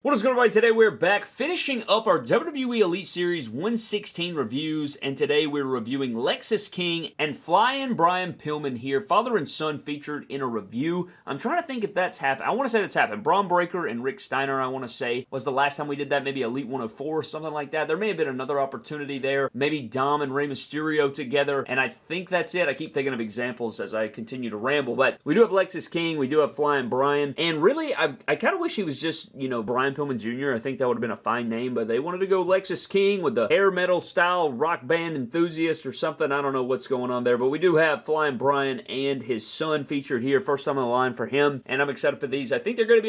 What is going on, everybody? Today we're back finishing up our WWE Elite Series 116 reviews, and today we're reviewing Lexis King and Flyin Brian Pillman here, father and son featured in a review. I'm trying to think if that's happened. I want to say that's happened. Braun Breaker and Rick Steiner, I want to say, was the last time we did that, maybe Elite 104 or something like that. There may have been another opportunity there, maybe Dom and Rey Mysterio together, and I think that's it. I keep thinking of examples as I continue to ramble, but we do have Lexis King, we do have Flyin Brian, and really, I kind of wish he was just, you know, Brian Pillman Jr. I think that would have been a fine name, but they wanted to go Lexis King with the hair metal style rock band enthusiast or something. I don't know what's going on there, but we do have Flyin Brian and his son featured here. First time on the line for him, and I'm excited for these. I think they're going to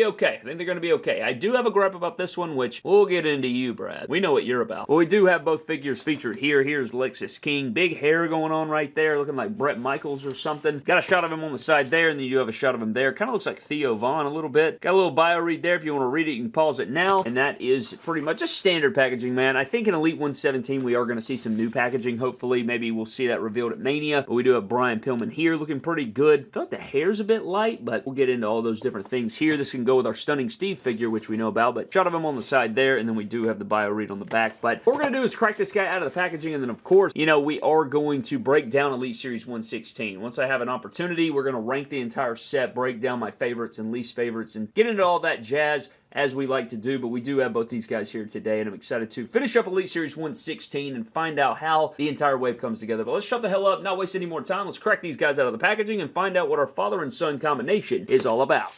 be okay. I do have a gripe about this one, which we'll get into you, Brad. We know what you're about. But we do have both figures featured here. Here's Lexis King. Big hair going on right there, looking like Bret Michaels or something. Got a shot of him on the side there, and then you do have a shot of him there. Kind of looks like Theo Vaughn a little bit. Got a little bio read there. If you want to read it, you can pause it now. And that is pretty much just standard packaging, man. I think in Elite 117 we are going to see some new packaging, hopefully. Maybe we'll see that revealed at Mania. But we do have Brian Pillman here looking pretty good. I feel like the hair's a bit light, but we'll get into all those different things here. This can go with our Stunning Steve figure, which we know about, but shot of him on the side there, and then we do have the bio read on the back. But what we're going to do is crack this guy out of the packaging, and then, of course, you know, we are going to break down Elite Series 116. Once I have an opportunity, we're going to rank the entire set, break down my favorites and least favorites, and get into all that jazz as we like to do, but we do have both these guys here today, and I'm excited to finish up Elite Series 116 and find out how the entire wave comes together. But let's shut the hell up, not waste any more time. Let's crack these guys out of the packaging and find out what our father and son combination is all about.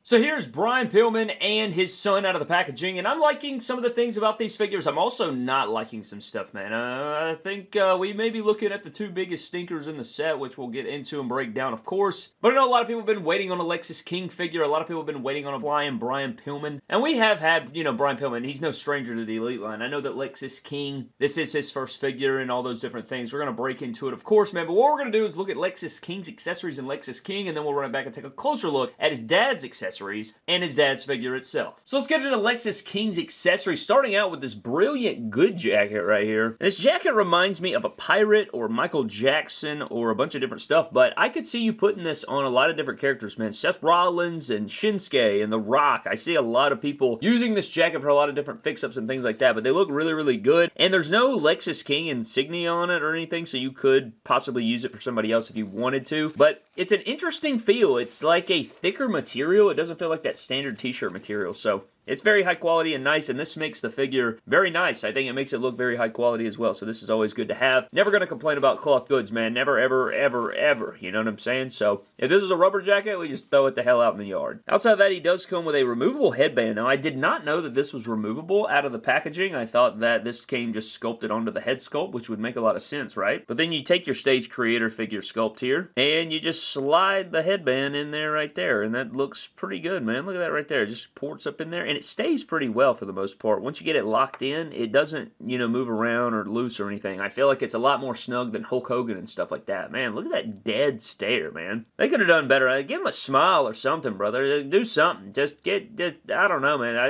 So here's Brian Pillman and his son out of the packaging, and I'm liking some of the things about these figures. I'm also not liking some stuff, man. I think we may be looking at the two biggest stinkers in the set, which we'll get into and break down, of course. But I know a lot of people have been waiting on a Lexis King figure. A lot of people have been waiting on a Flyin Brian Pillman. And we have had, you know, Brian Pillman. He's no stranger to the Elite line. I know that Lexis King, this is his first figure and all those different things. We're going to break into it, of course, man. But what we're going to do is look at Lexis King's accessories and Lexis King, and then we'll run it back and take a closer look at his dad's accessories and his dad's figure itself. So let's get into Lexis King's accessories, starting out with this brilliant good jacket right here. This jacket reminds me of a pirate or Michael Jackson or a bunch of different stuff, but I could see you putting this on a lot of different characters, man. Seth Rollins and Shinsuke and The Rock. I see a lot of people using this jacket for a lot of different fix-ups and things like that, but they look really, really good. And there's no Lexis King insignia on it or anything, so you could possibly use it for somebody else if you wanted to, but it's an interesting feel. It's like a thicker material. It doesn't feel like that standard t-shirt material, so it's very high quality and nice, and this makes the figure very nice. I think it makes it look very high quality as well, so this is always good to have. Never going to complain about cloth goods, man. Never, ever, ever, ever. You know what I'm saying? So if this is a rubber jacket, we just throw it the hell out in the yard. Outside of that, he does come with a removable headband. Now, I did not know that this was removable out of the packaging. I thought that this came just sculpted onto the head sculpt, which would make a lot of sense, right? But then you take your Stage Creator figure sculpt here, and you just slide the headband in there right there, and that looks pretty good, man. Look at that right there. It just ports up in there, and it stays pretty well for the most part. Once you get it locked in, it doesn't, you know, move around or loose or anything. I feel like it's a lot more snug than Hulk Hogan and stuff like that. Man, look at that dead stare, man. They could have done better. Give him a smile or something, brother. Do something. Just I don't know, man. I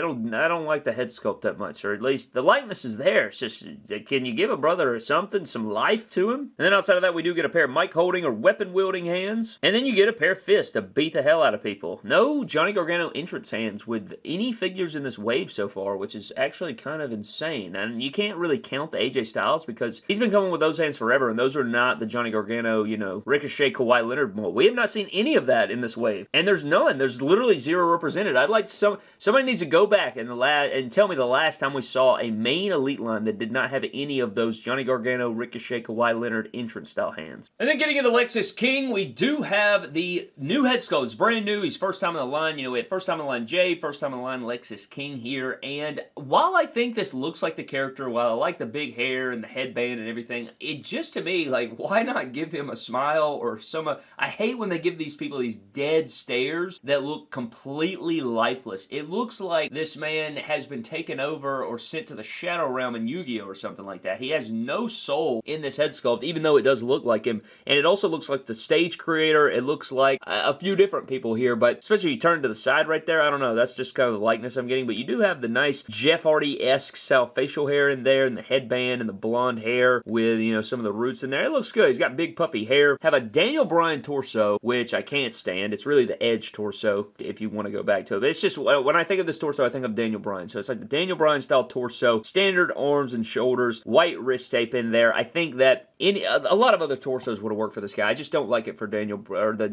don't like the head sculpt that much, or at least the likeness is there. It's just, can you give a brother something, some life to him? And then outside of that, we do get a pair of mic holding or weapon wielding hands, and then you get a pair of fists to beat the hell out of people. No Johnny Gargano entrance hands with any figures in this wave so far, which is actually kind of insane. And you can't really count the AJ Styles because he's been coming with those hands forever, and those are not the Johnny Gargano, you know, Ricochet, Kawhi Leonard mold. We have not seen any of that in this wave, and there's none. There's literally zero represented. I'd like somebody needs to go back and tell me the last time we saw a main Elite line that did not have any of those Johnny Gargano, Ricochet, Kawhi Leonard entrance style hands. And then getting into Lexis King, we do have the new head sculpt. It's brand new. He's first time in the line. You know, we had first time in the line Jay, first time in the line Lexis King here. And while I think this looks like the character, while I like the big hair and the headband and everything, it just to me, like, why not give him a smile or some... I hate when they give these people these dead stares that look completely lifeless. It looks like this man has been taken over or sent to the Shadow Realm in Yu-Gi-Oh! Or something like that. He has no soul in this head sculpt, even though it does look like him. And it also looks like the Stage Creator. It looks like a few different people here, but especially if you turn to the side right there, I don't know, that's just kind of the likeness likeness I'm getting, but you do have the nice Jeff Hardy-esque style facial hair in there, and the headband and the blonde hair with, you know, some of the roots in there. It looks good. He's got big puffy hair. Have a Daniel Bryan torso, which I can't stand. It's really the Edge torso, if you want to go back to it. But it's just, when I think of this torso, I think of Daniel Bryan. So it's like the Daniel Bryan style torso, standard arms and shoulders, white wrist tape in there. I think that a lot of other torsos would have worked for this guy. I just don't like it for Daniel, or the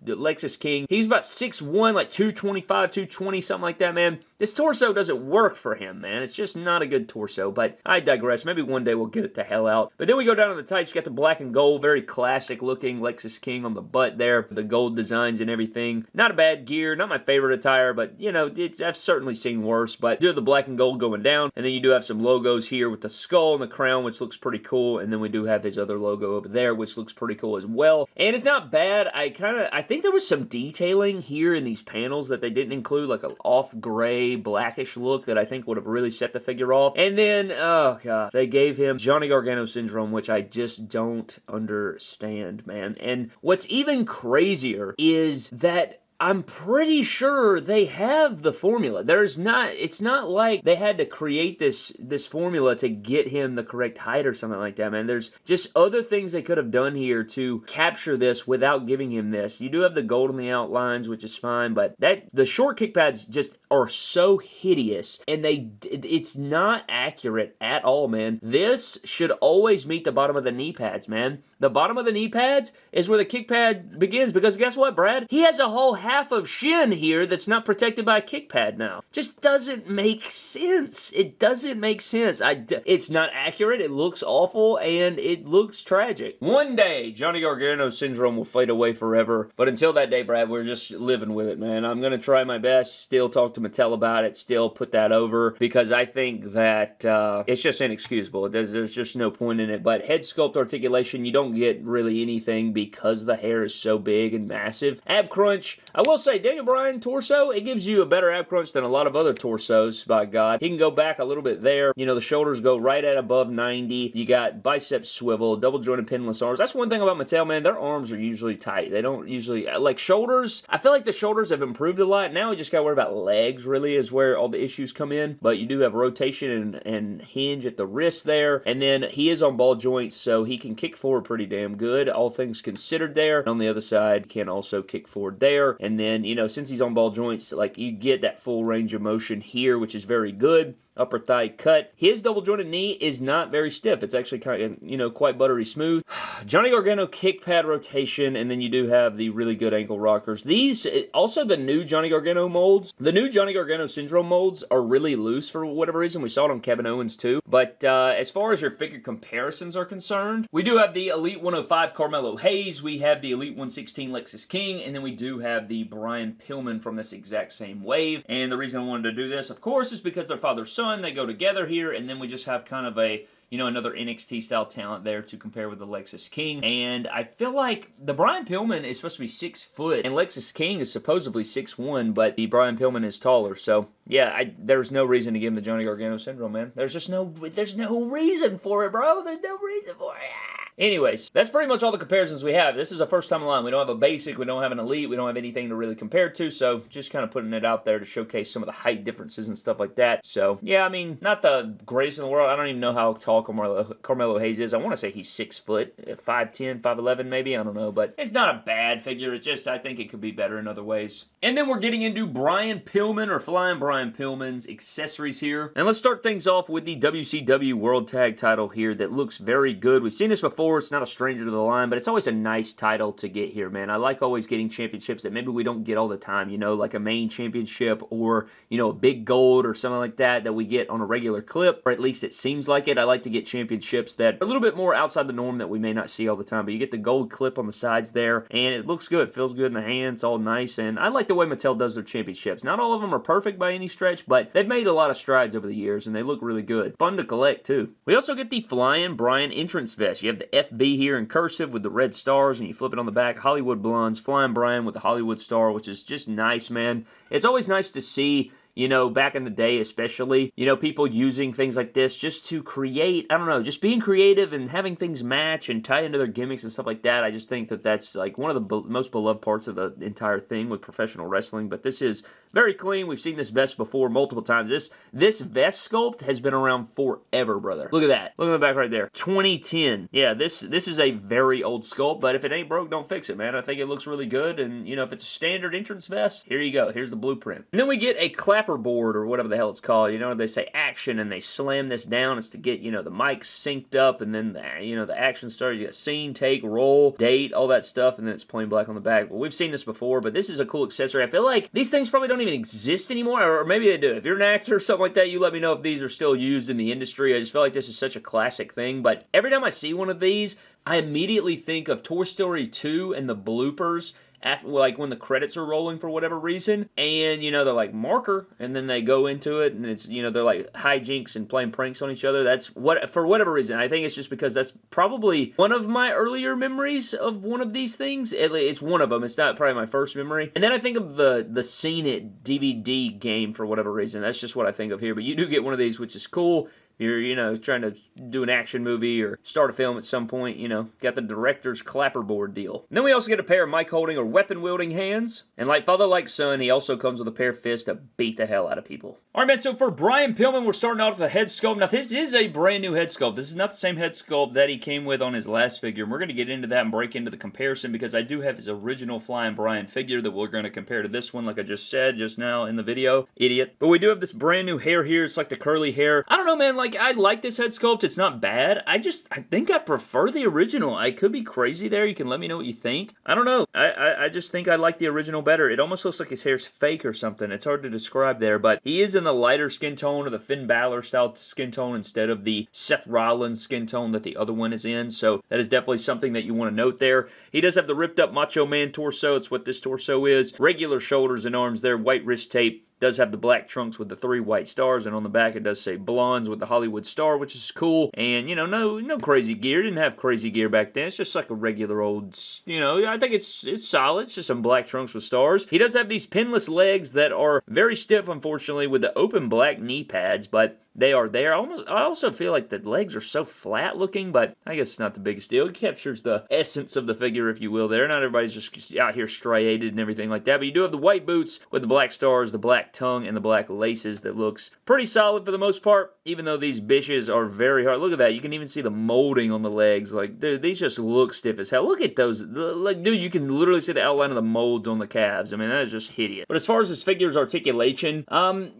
Lexis King. He's about 6'1", like 225, 220, something like that, man. This torso doesn't work for him, man. It's just not a good torso, but I digress. Maybe one day we'll get it the hell out. But then we go down to the tights. You got the black and gold, very classic looking Lexis King on the butt there. The gold designs and everything. Not a bad gear. Not my favorite attire, but, you know, I've certainly seen worse. But you do have the black and gold going down, and then you do have some logos here with the skull and the crown, which looks pretty cool, and then we do have his other logo over there, which looks pretty cool as well. And it's not bad. I think there was some detailing here in these panels that they didn't include, like an off gray, blackish look that I think would have really set the figure off. And then, oh god, they gave him Johnny Gargano syndrome, which I just don't understand, man. And what's even crazier is that I'm pretty sure they have the formula. It's not like they had to create this formula to get him the correct height or something like that, man. There's just other things they could have done here to capture this without giving him this. You do have the gold on the outlines, which is fine, but the short kick pads just are so hideous, and it's not accurate at all, man. This should always meet the bottom of the knee pads, man. The bottom of the knee pads is where the kick pad begins, because guess what, Brad? He has a whole half of shin here that's not protected by a kick pad now. Just doesn't make sense. It doesn't make sense. It's not accurate, it looks awful, and it looks tragic. One day, Johnny Gargano syndrome will fade away forever, but until that day, Brad, we're just living with it, man. I'm going to try my best, still talk to Mattel about it, still put that over, because I think that it's just inexcusable. There's just no point in it. But head sculpt articulation, you don't get really anything because the hair is so big and massive. Ab crunch, I will say, Daniel Bryan torso, it gives you a better ab crunch than a lot of other torsos, by God. He can go back a little bit there. You know, the shoulders go right at above 90. You got bicep swivel, double jointed pinless arms. That's one thing about Mattel, man. Their arms are usually tight. They don't usually, like shoulders, I feel like the shoulders have improved a lot. Now we just gotta worry about legs, really, is where all the issues come in. But you do have rotation and hinge at the wrist there. And then he is on ball joints, so he can kick forward pretty damn good, all things considered there. On the other side, can also kick forward there. And then, you know, since he's on ball joints, like, you get that full range of motion here, which is very good. Upper thigh cut. His double jointed knee is not very stiff. It's actually kind of, you know, quite buttery smooth. Johnny Gargano kick pad rotation, and then you do have the really good ankle rockers. These, also the new Johnny Gargano molds. The new Johnny Gargano syndrome molds are really loose for whatever reason. We saw it on Kevin Owens too. But as far as your figure comparisons are concerned, we do have the Elite 105 Carmelo Hayes. We have the Elite 116 Lexis King, and then we do have the Brian Pillman from this exact same wave. And the reason I wanted to do this, of course, is because they're father-son. They go together here, and then we just have kind of a, you know, another NXT style talent there to compare with the Lexis King. And I feel like the Brian Pillman is supposed to be 6 foot, and Lexis King is supposedly 6'1", but the Brian Pillman is taller. So yeah, there's no reason to give him the Johnny Gargano syndrome, man. There's no reason for it, bro. There's no reason for it. Anyways, that's pretty much all the comparisons we have. This is a first time line. We don't have a basic, we don't have an elite, we don't have anything to really compare to, so just kind of putting it out there to showcase some of the height differences and stuff like that. So, yeah, I mean, not the greatest in the world. I don't even know how tall Carmelo Hayes is. I want to say he's 6 foot, 5'10", 5'11", maybe, I don't know, but it's not a bad figure. It's just, I think it could be better in other ways. And then we're getting into Brian Pillman, or Flyin Brian Pillman's accessories here. And let's start things off with the WCW World Tag title here that looks very good. We've seen this before. It's not a stranger to the line, but it's always a nice title to get here, man. I like always getting championships that maybe we don't get all the time, you know, like a main championship or, you know, a big gold or something like that we get on a regular clip, or at least it seems like it. I like to get championships that are a little bit more outside the norm that we may not see all the time, but you get the gold clip on the sides there, and it looks good. It feels good in the hands, all nice, and I like the way Mattel does their championships. Not all of them are perfect by any stretch, but they've made a lot of strides over the years, and they look really good. Fun to collect, too. We also get the Flyin Brian entrance vest. You have the FB here in cursive with the red stars, and you flip it on the back. Hollywood Blondes, Flyin Brian with the Hollywood star, which is just nice, man. It's always nice to see, you know, back in the day especially, you know, people using things like this just to create, I don't know, just being creative and having things match and tie into their gimmicks and stuff like that. I just think that that's like one of the most beloved parts of the entire thing with professional wrestling, but this is Very clean. We've seen this vest before multiple times. This vest sculpt has been around forever, brother. Look at that. Look at the back right there. 2010. Yeah, this is a very old sculpt, but if it ain't broke, don't fix it, man. I think it looks really good, and, you know, if it's a standard entrance vest, here you go. Here's the blueprint. And then we get a clapperboard, or whatever the hell it's called. You know, they say action, and they slam this down. It's to get, you know, the mic synced up, and then, you know, the action starts. You got scene, take, roll, date, all that stuff, and then it's plain black on the back. Well, we've seen this before, but this is a cool accessory. I feel like these things probably don't even exist anymore, or maybe they do. If you're an actor or something like that, you let me know if these are still used in the industry. I just feel like this is such a classic thing, but every time I see one of these, I immediately think of Toy Story 2 and the bloopers, after, like, when the credits are rolling for whatever reason, and, you know, they're like, marker, and then they go into it, and it's, you know, they're like hijinks and playing pranks on each other. That's what, for whatever reason, I think it's just because that's probably one of my earlier memories of one of these things. It's one of them. It's not probably my first memory. And then I think of the Seen It DVD game for whatever reason. That's just what I think of here, but you do get one of these, which is cool. You're, you know, trying to do an action movie or start a film at some point, you know, got the director's clapperboard deal. And then we also get a pair of mic-holding or weapon-wielding hands. And like father, like son, he also comes with a pair of fists to beat the hell out of people. All right, man, so for Brian Pillman, we're starting off with a head sculpt. Now, this is a brand new head sculpt. This is not the same head sculpt that he came with on his last figure. And we're going to get into that and break into the comparison because I do have his original Flyin Brian figure that we're going to compare to this one, like I just said just now in the video. Idiot. But we do have this brand new hair here. It's like the curly hair. I don't know, man, like, I like this head sculpt. It's not bad. I think I prefer the original. I could be crazy there. You can let me know what you think. I don't know. I just think I like the original better. It almost looks like his hair's fake or something. It's hard to describe there, but he is in the lighter skin tone or the Finn Balor style skin tone instead of the Seth Rollins skin tone that the other one is in, so that is definitely something that you want to note there. He does have the ripped up Macho Man torso. It's what this torso is. Regular shoulders and arms there, white wrist tape. Does have the black trunks with the 3 white stars, and on the back it does say Blondes with the Hollywood star, which is cool. And, you know, no crazy gear. Didn't have crazy gear back then. It's just like a regular old, you know, I think it's solid. It's just some black trunks with stars. He does have these pinless legs that are very stiff, unfortunately, with the open black knee pads, but they are there. I also feel like the legs are so flat looking, but I guess it's not the biggest deal. It captures the essence of the figure, if you will, there. Not everybody's just out here striated and everything like that, but you do have the white boots with the black stars, the black tongue, and the black laces that looks pretty solid for the most part, even though these bitches are very hard. Look at that. You can even see the molding on the legs. Like, dude, these just look stiff as hell. Look at those. Like, dude, you can literally see the outline of the molds on the calves. I mean, that is just hideous. But as far as this figure's articulation,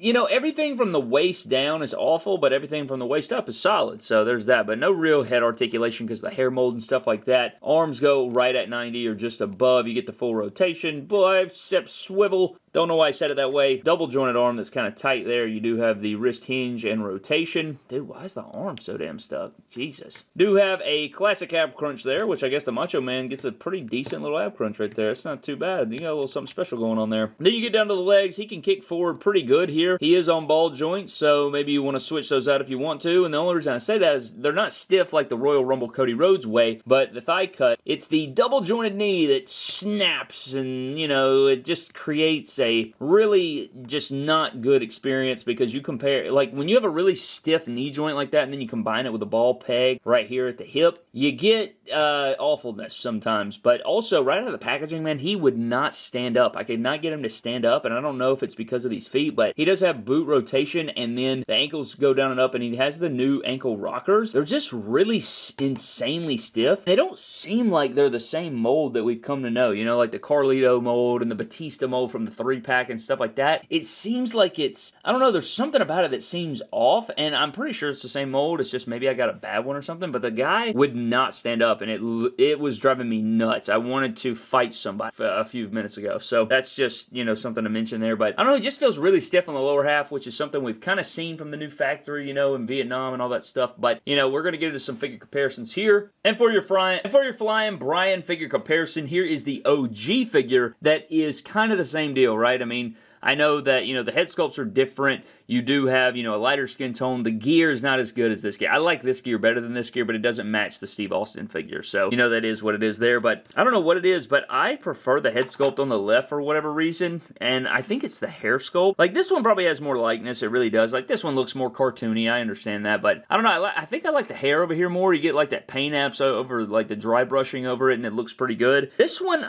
you know, everything from the waist down is awful, but everything from the waist up is solid, so there's that, but no real head articulation because the hair mold and stuff like that. Arms go right at 90 or just above. You get the full rotation, bicep swivel. Don't know why I said it that way. Double jointed arm that's kind of tight there. You do have the wrist hinge and rotation. Dude, why is the arm so damn stuck? Jesus. Do have a classic ab crunch there, which I guess the Macho Man gets a pretty decent little ab crunch right there. It's not too bad. You got a little something special going on there. Then you get down to the legs. He can kick forward pretty good here. He is on ball joints, so maybe you want to switch those out if you want to. And the only reason I say that is they're not stiff like the Royal Rumble Cody Rhodes way, but the thigh cut, it's the double jointed knee that snaps and, you know, it just creates a really just not good experience because you compare, like when you have a really stiff knee joint like that and then you combine it with a ball peg right here at the hip, you get awfulness sometimes. But also right out of the packaging, man, he would not stand up. I could not get him to stand up, and I don't know if it's because of these feet, but he does have boot rotation and then the ankles go down and up, and he has the new ankle rockers. They're just really insanely stiff. They don't seem like they're the same mold that we've come to know, you know, like the Carlito mold and the Batista mold from the 3-pack and stuff like that. It seems like it's, I don't know, there's something about it that seems off, and I'm pretty sure it's the same mold. It's just maybe I got a bad one or something, but the guy would not stand up, and it was driving me nuts. I wanted to fight somebody a few minutes ago, so that's just, you know, something to mention there, but I don't know, it just feels really stiff on the lower half, which is something we've kind of seen from the new factory, you know, in Vietnam and all that stuff, but, you know, we're going to get into some figure comparisons here, and for your Flyin Brian figure comparison, here is the OG figure that is kind of the same deal, right? I mean, I know that, you know, the head sculpts are different. You do have, you know, a lighter skin tone. The gear is not as good as this gear. I like this gear better than this gear, but it doesn't match the Steve Austin figure. So, you know, that is what it is there. But I don't know what it is, but I prefer the head sculpt on the left for whatever reason. And I think it's the hair sculpt. Like, this one probably has more likeness. It really does. Like, this one looks more cartoony. I understand that. But I don't know. I think I like the hair over here more. You get, like, that paint apps over, like, the dry brushing over it, and it looks pretty good. This one,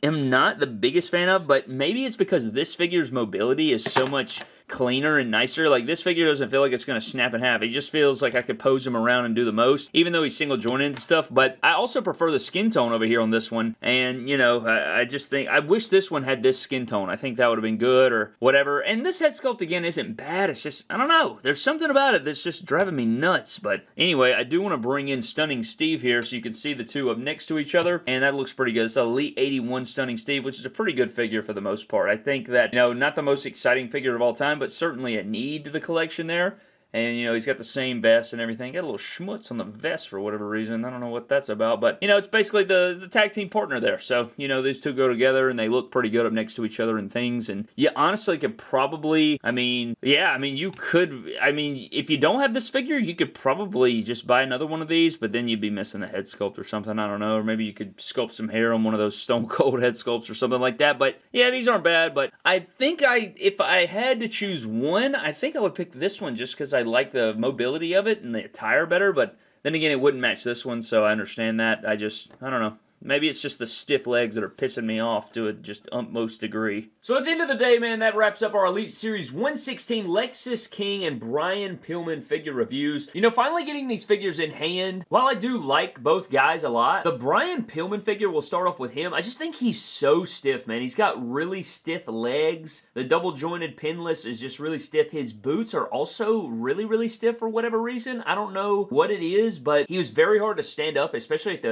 am not the biggest fan of, but maybe it's because this figure's mobility is so much cleaner and nicer. Like, this figure doesn't feel like it's going to snap in half. It just feels like I could pose him around and do the most, even though he's single jointed and stuff. But I also prefer the skin tone over here on this one, and, you know, I just think, I wish this one had this skin tone. I think that would have been good, or whatever. And this head sculpt, again, isn't bad. It's just, I don't know. There's something about it that's just driving me nuts. But anyway, I do want to bring in Stunning Steve here so you can see the two up next to each other, and that looks pretty good. It's Elite 81 Stunning Steve, which is a pretty good figure for the most part. I think that, you know, not the most exciting figure of all time, but certainly a need to the collection there. And, you know, he's got the same vest and everything. Got a little schmutz on the vest for whatever reason. I don't know what that's about. But, you know, it's basically the tag team partner there. So, you know, these two go together and they look pretty good up next to each other and things. And you honestly could probably, I mean, yeah, I mean, you could, I mean, if you don't have this figure, you could probably just buy another one of these. But then you'd be missing the head sculpt or something. I don't know. Or maybe you could sculpt some hair on one of those Stone Cold head sculpts or something like that. But, yeah, these aren't bad. But I think if I had to choose one, I think I would pick this one just because I like the mobility of it and the attire better, but then again, it wouldn't match this one, so I understand that. I don't know. Maybe it's just the stiff legs that are pissing me off to a just utmost degree. So at the end of the day, man, that wraps up our Elite Series 116 Lexis King and Brian Pillman figure reviews. You know, finally getting these figures in hand. While I do like both guys a lot, the Brian Pillman figure, we'll start off with him. I just think he's so stiff, man. He's got really stiff legs. The double jointed pinless is just really stiff. His boots are also really, really stiff for whatever reason. I don't know what it is, but he was very hard to stand up, especially at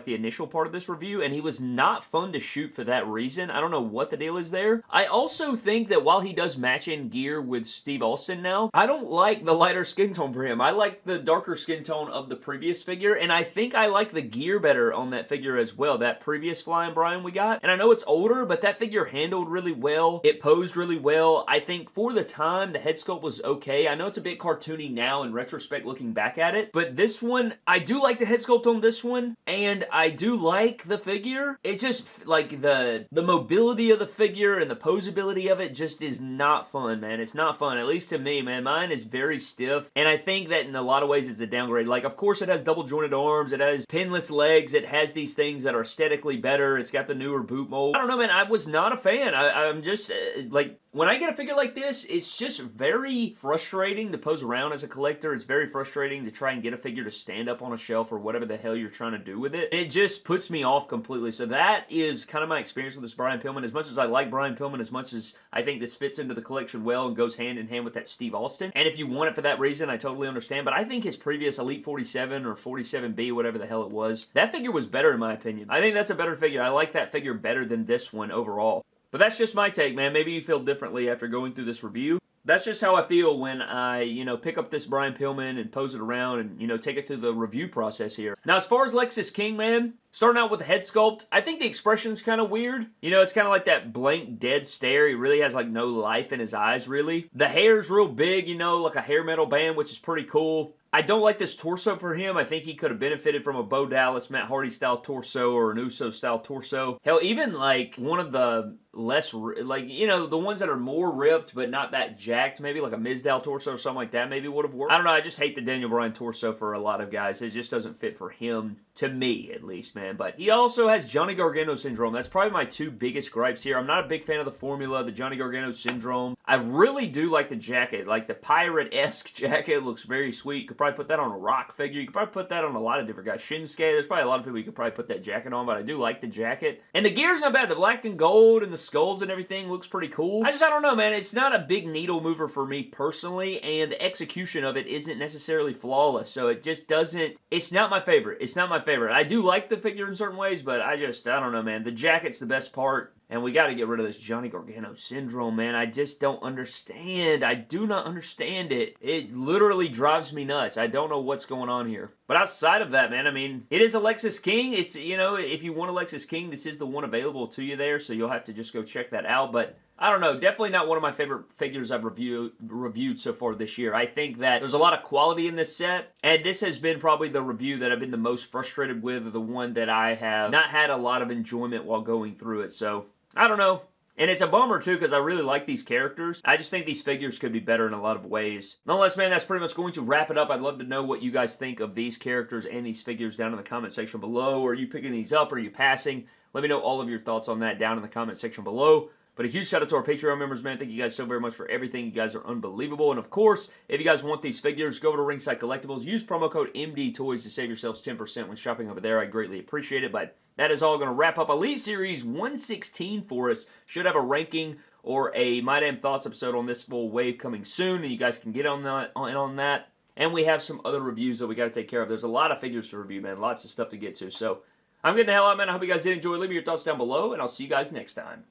the initial part of this review, and he was not fun to shoot for that reason. I don't know what the deal is there. I also think that while he does match in gear with Steve Austin now, I don't like the lighter skin tone for him. I like the darker skin tone of the previous figure, and I think I like the gear better on that figure as well, that previous Flyin Brian we got. And I know it's older, but that figure handled really well. It posed really well. I think for the time, the head sculpt was okay. I know it's a bit cartoony now in retrospect looking back at it, but this one, I do like the head sculpt on this one, and I do like the figure. It's just like the mobility of the figure and the posability of it just is not fun, man. It's not fun, at least to me, man. Mine is very stiff, and I think that in a lot of ways it's a downgrade. Like, of course, it has double jointed arms, it has pinless legs, it has these things that are aesthetically better, it's got the newer boot mold. I don't know, man, I was not a fan. I'm just, like, when I get a figure like this, it's just very frustrating to pose around as a collector. It's very frustrating to try and get a figure to stand up on a shelf or whatever the hell you're trying to do with it. It just puts me off completely. So that is kind of my experience with this Brian Pillman. As much as I like Brian Pillman, as much as I think this fits into the collection well and goes hand in hand with that Steve Austin, and if you want it for that reason, I totally understand, but I think his previous Elite 47 or 47B, whatever the hell it was, that figure was better in my opinion. I think that's a better figure. I like that figure better than this one overall. But that's just my take, man. Maybe you feel differently after going through this review. That's just how I feel when I, you know, pick up this Brian Pillman and pose it around and, you know, take it through the review process here. Now, as far as Lexis King, man, starting out with the head sculpt, I think the expression's kind of weird. You know, it's kind of like that blank, dead stare. He really has, like, no life in his eyes, really. The hair's real big, you know, like a hair metal band, which is pretty cool. I don't like this torso for him. I think he could have benefited from a Bo Dallas, Matt Hardy-style torso or an Uso-style torso. Hell, even, like, one of the less, like, you know, the ones that are more ripped but not that jacked, maybe like a Mizdow torso or something like that maybe would have worked. I don't know, I just hate the Daniel Bryan torso for a lot of guys. It just doesn't fit for him, to me at least, man. But he also has Johnny Gargano syndrome. That's probably my two biggest gripes here. I'm not a big fan of the formula, the Johnny Gargano syndrome. I really do like the jacket. Like the pirate-esque jacket looks very sweet. You could probably put that on a Rock figure. You could probably put that on a lot of different guys. Shinsuke, there's probably a lot of people you could probably put that jacket on, but I do like the jacket. And the gear's not bad. The black and gold and the skulls and everything looks pretty cool. I don't know, man. It's not a big needle mover for me personally, and the execution of it isn't necessarily flawless, so it just doesn't, it's not my favorite. It's not my favorite. I do like the figure in certain ways, but I don't know, man. The jacket's the best part. And we got to get rid of this Johnny Gargano syndrome, man. I just don't understand. I do not understand it. It literally drives me nuts. I don't know what's going on here. But outside of that, man, I mean, it is a Lexis King. It's, you know, if you want a Lexis King, this is the one available to you there, so you'll have to just go check that out. But I don't know, definitely not one of my favorite figures I've reviewed so far this year. I think that there's a lot of quality in this set, and this has been probably the review that I've been the most frustrated with, or the one that I have not had a lot of enjoyment while going through it. So I don't know. And it's a bummer, too, because I really like these characters. I just think these figures could be better in a lot of ways. Nonetheless, man, that's pretty much going to wrap it up. I'd love to know what you guys think of these characters and these figures down in the comment section below. Are you picking these up? Are you passing? Let me know all of your thoughts on that down in the comment section below. But a huge shout out to our Patreon members, man. Thank you guys so very much for everything. You guys are unbelievable. And of course, if you guys want these figures, go over to Ringside Collectibles. Use promo code MDTOYS to save yourselves 10% when shopping over there. I greatly appreciate it. But that is all going to wrap up Elite Series 116 for us. Should have a ranking or a My Damn Thoughts episode on this full wave coming soon, and you guys can get on that. And we have some other reviews that we got to take care of. There's a lot of figures to review, man. Lots of stuff to get to. So I'm getting the hell out, man. I hope you guys did enjoy. Leave me your thoughts down below, and I'll see you guys next time.